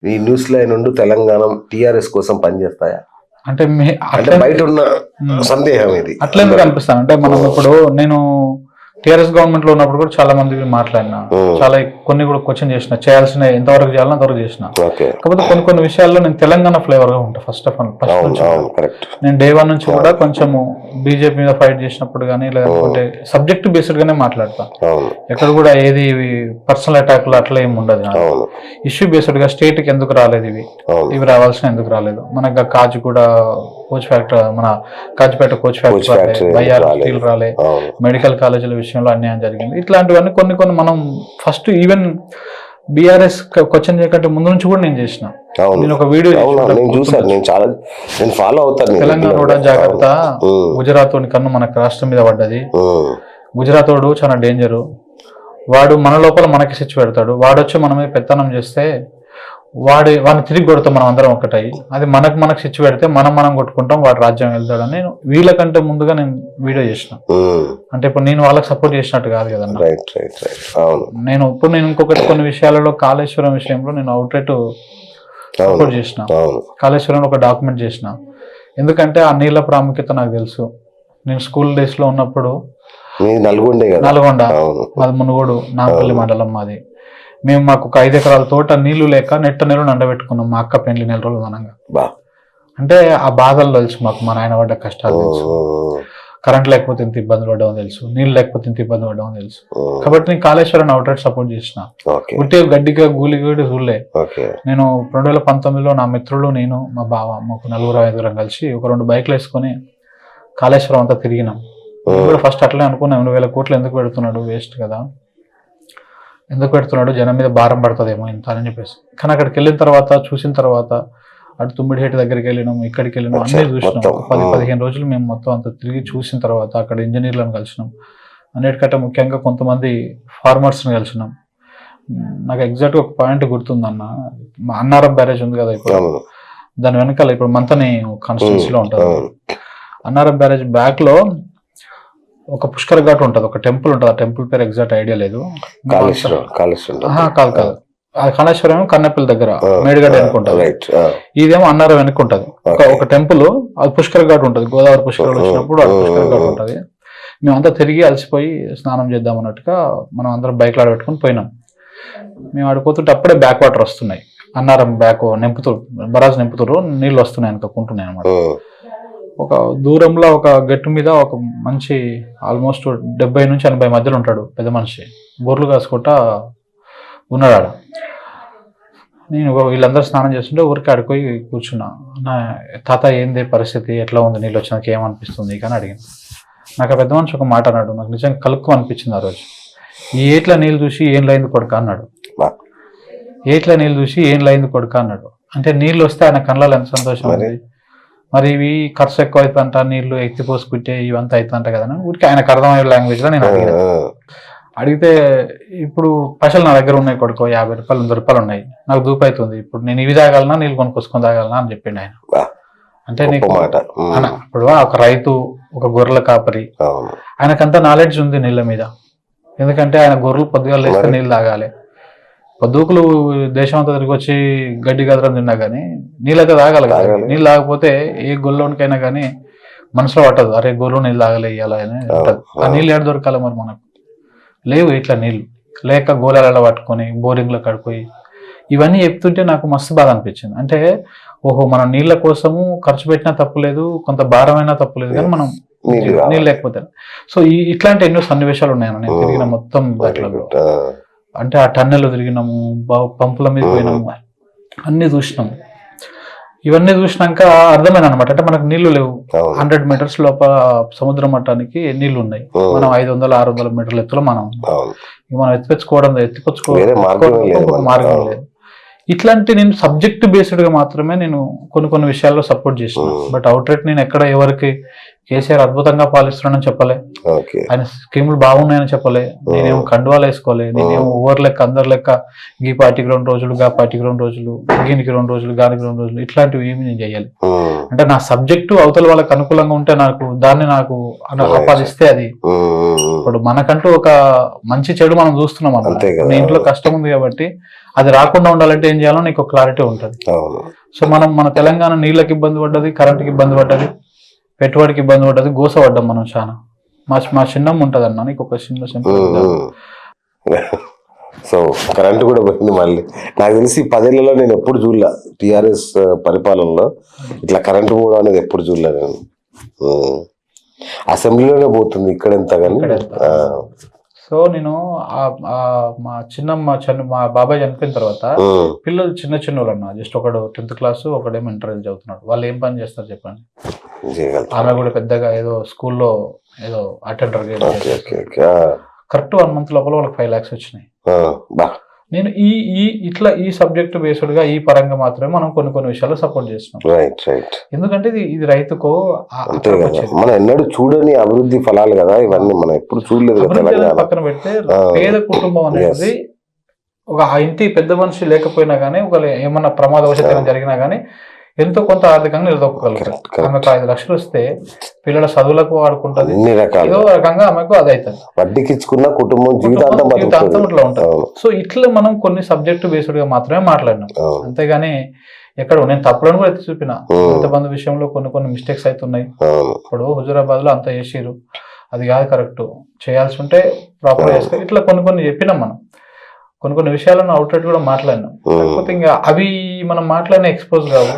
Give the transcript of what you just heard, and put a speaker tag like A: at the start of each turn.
A: ఈ news line నుండి Telangana TRS కోసం పనిచేస్తాయా
B: అంటే
A: అంటే బయట ఉన్న సందేహం ఇది
B: అట్లా ఎందుకు అనిపిస్తాను అంటే మనం ఇప్పుడు నేను టీఆర్ఎస్ గవర్నమెంట్ లో ఉన్నప్పుడు కూడా చాలా మంది మాట్లాడినా, చాలా కొన్ని కూడా క్వశ్చన్ చేసిన, చేయాల్సిన ఎంతవరకు చేయాలని అంతవరకు చేసిన. కాకపోతే కొన్ని విషయాల్లో నేను తెలంగాణ ఫ్లేవర్ గా ఉంటా ఫస్ట్ ఆఫ్ ఆల్. నేను డే 1 నుంచి కూడా కొంచెము బీజేపీ మీద ఫైట్ చేసినప్పుడు కానీ లేకపోతే సబ్జెక్ట్ బేస్డ్ గానే మాట్లాడతా. ఎక్కడ కూడా ఏది పర్సనల్ అటాక్ అట్లా ఏమి ఉండదు. ఇష్యూ బేస్డ్ గా స్టేట్ కి ఎందుకు రాలేదు ఇవి రావాల్సిన ఎందుకు రాలేదు, మనకు కాచిగూడ కోచ్ ఫ్యాక్టరీ, మన కాచిపేట కోచ్ ఫ్యాక్టరీ, బయ్యార్ స్టీల్ రాలే, మెడికల్ కాలేజీల విషయంలో అన్యాయం జరిగింది. ఇట్లాంటివన్నీ కొన్ని మనం ఫస్ట్ ఈవెన్ బీఆర్ఎస్ క్వశ్చన్ చేయకంటే ముందు నుంచి కూడా నేను చేసిన. నేను ఒక వీడియో తెలంగాణ కూడా జాగ్రత్త, గుజరాత్ కన్ను మనకు రాష్ట్రం మీద పడ్డది, గుజరాత్ వాడు చాలా డేంజరు, వాడు మన లోపల మనకి స్విచ్ పెడతాడు, వాడు వచ్చి మన మీద పెత్తనం చేస్తే వాడిని తిరిగి కొడతాం మనం అందరం ఒకటై, అది మనకు స్విచ్ పెడితే మనం కొట్టుకుంటాం, వాడు రాజ్యం వెళ్తాడని నేను వీళ్ళకంటే ముందుగా నేను వీడియో చేసిన. అంటే ఇప్పుడు నేను వాళ్ళకి సపోర్ట్ చేసినట్టు కాదు కదన్నా. నేను ఇంకొకటి కొన్ని విషయాలలో కాళేశ్వరం విషయంలో నేను అవుట్లెట్ సపోర్ట్ చేసిన. కాళేశ్వరంలో ఒక డాక్యుమెంట్ చేసిన, ఎందుకంటే ఆ నీళ్ళ ప్రాముఖ్యత నాకు తెలుసు. నేను స్కూల్ డేస్ లో ఉన్నప్పుడు నల్గొండ, మాది మునుగోడు నాంపల్లి మండలం మాది. మాకు ఒక 5 ఎకరాల తోట నీళ్లు లేక నెట్ట నీళ్ళు నండబెట్టుకున్నాం మా అక్క పెళ్లి 4 రోజులు మనంగా. అంటే ఆ బాధలు తెలుసు మాకు, మా నాయన పడ్డ కష్టాలు తెలుసు, కరెంట్ లేకపోతే ఇంత ఇబ్బంది పడ్డామని తెలుసు, నీళ్ళు లేకపోతే ఇంత ఇబ్బంది పడ్డామని తెలుసు. కాబట్టి నేను కాళేశ్వరాన్ని అవుట్లెట్ సపోర్ట్ చేసిన. ఉట్టే గడ్డిగా గూలిగూడి చూడలే. నేను 2019లో నా మిత్రులు, నేను, మా బావ, మాకు 4-5 కలిసి ఒక 2 బైక్లు వేసుకొని కాళేశ్వరం అంతా తిరిగినాం. కూడా ఫస్ట్ అట్లనే అనుకున్నాం, 8,000 కోట్లు ఎందుకు పెడుతున్నాడు, వేస్ట్ కదా, ఎందుకు పెడుతున్నాడు, జనం మీద భారం పడుతుందేమో ఇంత అని చెప్పేసి. కానీ అక్కడికి వెళ్ళిన తర్వాత చూసిన తర్వాత అటు తుమ్మిడిహేటి దగ్గరికి వెళ్ళినాం, ఇక్కడికి వెళ్ళినాం, అన్నీ చూసినాం. 10-15 రోజులు మేము మొత్తం అంతా తిరిగి చూసిన తర్వాత అక్కడ ఇంజనీర్లను కలిసినాం. అన్నిటికంటే ముఖ్యంగా కొంతమంది ఫార్మర్స్ని కలిసినాం. నాకు ఎగ్జాక్ట్గా ఒక పాయింట్ గుర్తుందన్న, అన్నారం బ్యారేజ్ ఉంది కదా ఇప్పుడు, దాని వెనకాల ఇప్పుడు మంతని కాన్స్టిట్యున్సీలో ఉంటుంది. అన్నారం బ్యారేజ్ బ్యాక్ లో ఒక పుష్కర్ ఘాట్ ఉంటుంది, ఒక టెంపుల్ ఉంటుంది. ఆ టెంపుల్ పేరు ఎగ్జాక్ట్ ఐడియా లేదు. కాదు కాళేశ్వరం కన్నెపల్లి దగ్గర మేడిగడ్డ వెనుకుంటుంది, ఇదేమో అన్నారం వెనుకుంటది. ఒక టెంపుల్, అది పుష్కర్ ఘాట్ ఉంటుంది. గోదావరి పుష్కరాలు వచ్చినప్పుడు అది పుష్కర్ ఘాట్ ఉంటుంది. మేమంతా తిరిగి అలసిపోయి స్నానం చేద్దాం అన్నట్టుగా మనం అందరం బైక్లు ఆడబెట్టుకుని పోయినాం. మేము ఆడిపోతుంటే అప్పుడే బ్యాక్ వాటర్ వస్తున్నాయి, అన్నారం బ్యాక్ బరాజ్ నింపుతురు, నీళ్ళు వస్తున్నాయి అనుకుంటున్నాయి అనమాట. ఒక దూరంలో ఒక గట్టు మీద ఒక మంచి ఆల్మోస్ట్ 70 నుంచి 80 మధ్యలో ఉంటాడు పెద్ద మనిషి, బొర్లు కాసుకుంటా ఉన్నాడు ఆడ. నేను వీళ్ళందరూ స్నానం చేస్తుంటే ఊరికి ఆడిపోయి కూర్చున్నా. నా తాత ఏంది పరిస్థితి, ఎట్లా ఉంది, నీళ్ళు వచ్చినాక ఏమనిపిస్తుంది కానీ అడిగింది. నాకు ఆ పెద్ద మనిషి ఒక మాట అన్నాడు, నాకు నిజంగా కలుక్కు అనిపించింది ఆ రోజు. ఈ ఏట్ల నీళ్ళు చూసి ఏం లైంది కొడుక అన్నాడు. ఏట్ల నీళ్ళు చూసి ఏం లైంది కొడుక అన్నాడు. అంటే నీళ్ళు వస్తే ఆయన కళ్ళలో ఎంత సంతోషం ఉంది. మరి ఇవి ఖర్చు ఎక్కువ అవుతుందంట, నీళ్లు ఎత్తిపోసుకుంటే ఇవంతా అవుతుందంట కదా. ఊరికి ఆయనకు అర్థమయ్యే లాంగ్వేజ్ లో నేను అడిగితే ఇప్పుడు పైసలు నా దగ్గర ఉన్నాయి కొడుకో, 50 రూపాయలు 100 రూపాయలు ఉన్నాయి, నాకు దూపు అవుతుంది, ఇప్పుడు నేను ఇవి తాగాలన్నా నీళ్ళు కొనుక్కొసుకొని తాగాలన్నా అని చెప్పిండు ఆయన. అంటే నీకు ఇప్పుడు ఒక రైతు, ఒక గొర్రెల కాపరి, ఆయనకంత నాలెడ్జ్ ఉంది నీళ్ళ మీద. ఎందుకంటే ఆయన గొర్రెలు పొద్దుగా లేస్తే నీళ్ళు తాగాలి, పొద్దుకులు దేశం అంతా తిరిగి వచ్చి గడ్డి గదరం తిన్నా కానీ నీళ్ళైతే తాగాలి కదా. నీళ్ళు తాగకపోతే ఏ గొల్లోనికైనా కానీ మనసులో పట్టదు, అరే గొర్రెలు నీళ్ళు తాగలే ఇవ్వాలి అని ఉంటుంది. ఆ నీళ్ళు ఏడు దొరకాలి మరి మనకు లేవు ఇట్లా నీళ్ళు లేక గోళాలలో పట్టుకొని బోరింగ్లో కడిపోయి ఇవన్నీ చెప్తుంటే నాకు మస్తు బాధ అనిపించింది. అంటే ఓహో, మనం నీళ్ళ కోసము ఖర్చు పెట్టినా తప్పులేదు, కొంత భారమైనా తప్పులేదు, కానీ మనం నీళ్ళు లేకపోతే. సో ఇట్లాంటి ఎన్నో సన్నివేశాలు ఉన్నాయన్న నేను తిరిగిన మొత్తం దాంట్లో. అంటే ఆ టన్నెల్లో తిరిగినాము, పంపుల మీద పోయినాము, అన్ని చూసినాము. ఇవన్నీ చూసినాక అర్థమైంది అనమాట, అంటే మనకు నీళ్లు లేవు. 100 మీటర్స్ లోపల సముద్ర మట్టానికి నీళ్లు ఉన్నాయి, మనం 500-600 మీటర్ల ఎత్తులో మనం ఎత్తిపుచ్చుకోవడం మార్గం లేదు. ఇట్లాంటి నేను సబ్జెక్ట్ బేస్డ్ గా మాత్రమే నేను కొన్ని విషయాల్లో సపోర్ట్ చేసిన. బట్ అవుట్లెట్ నేను ఎక్కడ ఎవరికి కేసీఆర్ అద్భుతంగా పాలిస్తున్నాడని చెప్పలే,
A: ఓకే.
B: ఆయన స్కీములు బాగున్నాయని చెప్పలే, నేనేమో కండువాలు వేసుకోలే, నేనేమో ఓవర్ లెక్క అందరి లెక్క ఈ పార్టీకి 2 రోజులు, గా పార్టీకి 2 రోజులు, దీనికి 2 రోజులు, గానికి 2 రోజులు, ఇట్లాంటివి ఏమి నేను చేయాలి. అంటే నా సబ్జెక్టు అవతల వాళ్ళకి అనుకూలంగా ఉంటే దాన్ని నాకు ఆపాదిస్తే అది ఇప్పుడు మనకంటూ ఒక మంచి చెడు మనం చూస్తున్నాం అన్నమాట. నీ ఇంట్లో కష్టం ఉంది కాబట్టి అది రాకుండా ఉండాలంటే ఏం చేయాలో నీకు క్లారిటీ ఉంటుంది. సో మన తెలంగాణ నీళ్ళకి ఇబ్బంది పడ్డది, కరెంటుకి ఇబ్బంది పడ్డది, పెట్టుబడికి ఇబ్బంది పడ్డది, గోసపడ్డాం మనం చాలా. మా చిన్నమ్మ ఉంటది అన్న, నీకు ఒక చిన్న సింపుల్.
A: సో కరెంట్ కూడా పోయింది మళ్ళీ. నాకు తెలిసి 10 ఏళ్లలో నేను ఎప్పుడు చూడలే టిఆర్ఎస్ పరిపాలనలో ఇట్లా కరెంటు పోవడం అనేది ఎప్పుడు చూడలే నేను. అసెంబ్లీలోనే పోతుంది ఇక్కడ ఎంత కానీ.
B: సో నేను మా చిన్నమ్మ మా బాబాయ్ చనిపోయిన తర్వాత పిల్లలు చిన్న వాళ్ళు అన్న, జస్ట్ ఒకడు 10th క్లాస్, ఒకడేమో ఇంటర్ చదువుతున్నాడు. వాళ్ళు ఏం పని చేస్తారు చెప్పండి? ఆమె కూడా పెద్దగా ఏదో స్కూల్లో ఏదో అటెండర్, కరెక్ట్ 1 month లోపల వాళ్ళకి 5 lakhs వచ్చినాయి. నేను ఈ సబ్జెక్ట్ బేస్డ్ గా ఈ పరంగా మాత్రమే మనం కొన్ని విషయాలు సపోర్ట్ చేస్తున్నాం. ఎందుకంటే ఇది రైతుకో
A: మనం ఎన్నడూ చూడని అభివృద్ధి ఫలాలు కదా ఇవన్నీ, మనం ఎప్పుడు చూడలేదు.
B: పక్కన పెడితే పేద కుటుంబం అనేది ఒక ఇంటి పెద్ద మనిషి లేకపోయినా గానీ, ఒక ఏమన్నా ప్రమాదవశాత్తు జరిగినా గానీ ఎంతో కొంత ఆర్థికంగా నిలదొక్కగలుగుతారు. ఆమెకు 5 లక్షలు వస్తే పిల్లల చదువులకు వాడుకుంటది, ఏదో రకంగా ఆమెకు అది అవుతుంది.
A: వడ్డీకి ఇచ్చుకున్న కుటుంబం జీవితాంతం
B: ఇట్లా ఉంటుంది. సో ఇట్లా మనం కొన్ని సబ్జెక్ట్ బేస్డ్ గా మాత్రమే మాట్లాడినాం. అంతేగాని ఎక్కడ నేను తప్పులను కూడా ఎత్తి చూపిన. ఇంతమంది విషయంలో కొన్ని మిస్టేక్స్ అవుతున్నాయి. ఇప్పుడు హుజూరాబాద్ లో అంత చేసిరు, అది కాదు కరెక్ట్, చేయాల్సి ఉంటే ప్రాపర్ చేసుకో, ఇట్లా కొన్ని చెప్పినాం మనం. కొన్ని విషయాలను అవుట్లెట్ కూడా మాట్లాడినాం. కాకపోతే ఇంకా అవి మనం మాట్లాడిన ఎక్స్పోజ్ కావు.